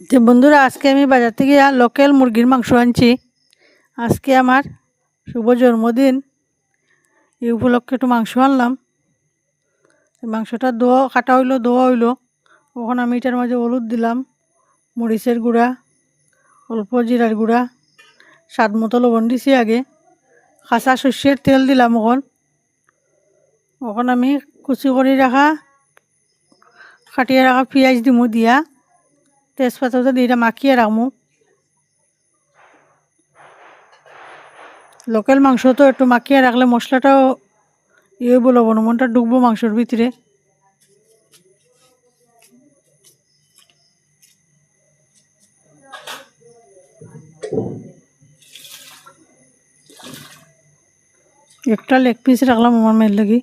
যে বন্ধুরা, আজকে আমি বাজার থেকে লোকাল মুরগির মাংস আনছি। আজকে আমার শুভ জন্মদিন, এই উপলক্ষে একটু মাংস আনলাম। মাংসটা কাটা হইলো, ধোয়া হইলো। তখন আমি এটার মাঝে হলুদ দিলাম, মরিচের গুঁড়া, অল্প জিরার গুঁড়া, স্বাদ মতো লবণ দিছি আগে। কাঁচা সর্ষের তেল দিলাম। ওখন আমি কুচি করে রাখা, কাটিয়ে রাখা পেঁয়াজ দিমু, দিয়া তেজপাতাটা দিয়ে মাখিয়ে রাখমু। লোকাল মাংস তো একটু মাখিয়ে রাখলে মশলাটাও লবণটা ঢুকবো মাংসর ভিতরে। একটা লেগ পিস রাখলাম আমার মেয়ের লাগি।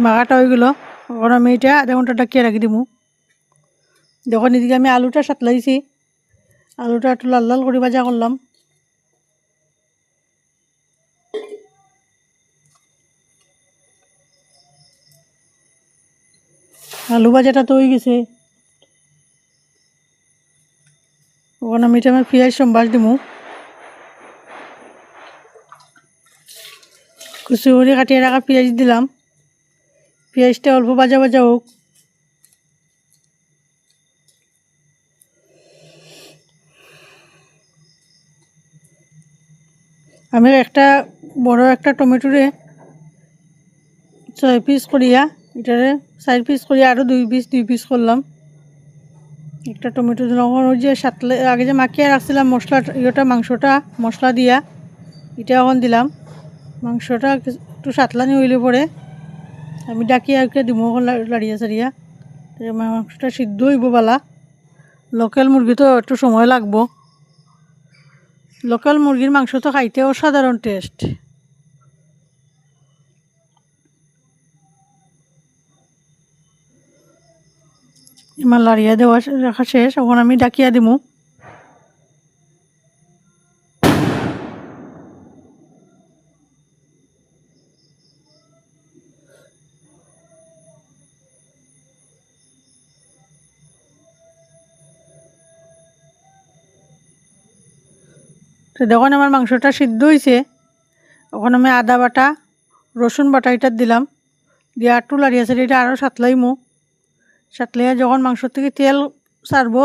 মাখাটা হয়ে গেল। ওখানে আমি এটা আধা ঘন্টা ডাকিয়ে রাখি দিমু। যখন এদিকে আমি আলুটা সাতলাইছি, আলুটা একটু লাল লাল করে ভাজা করলাম। আলু ভাজাটা তো হয়ে গেছে। ওখানে আমি এটা আমার পেঁয়াজ সম্বাস দিমু। কুচি করে কাটিয়ে রাখা পেঁয়াজ দিলাম। পেঁয়াজটা অল্প ভাজা ভাজা হোক। আমি বড় একটা টমেটোরে 6 পিস করিয়া, এটারে 4 পিস করিয়া আরও 2 পিস করলাম। একটা টমেটো দিলাম। ওই যে আগে যে মাখিয়ে রাখছিলাম মশলা, মাংসটা মশলা দিয়া এটা এখন দিলাম। মাংসটা একটু সাতলানি হইলে পরে আমি ডাকিয়া দিব লাড়িয়া সারিয়া। মাংসটা সিদ্ধ হইব বালা। লোকাল মুরগি তো একটু সময় লাগবো। লোকাল মুরগির মাংস তো খাইতে অসাধারণ টেস্ট। আমার লাড়িয়া দেওয়া রাখা শেষ। এখন আমি ডাকিয়া দিমু। তো দেখুন আমার মাংসটা সিদ্ধ হয়েছে। এখন আমি আদা বাটা, রসুন বাটা এটা দিলাম। দিয়ে একটু লাড়িয়া সারিয়ে এটা আরও সাতলাইমু। সাতলাইয়া যখন মাংস থেকে তেল ছাড়বো,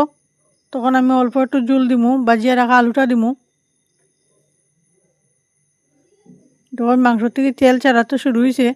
তখন আমি অল্প একটু জল দিমু, বাজিয়ে রাখা আলুটা দিমু। যখন মাংস থেকে তেল ছাড়াতে শুরু হয়েছে,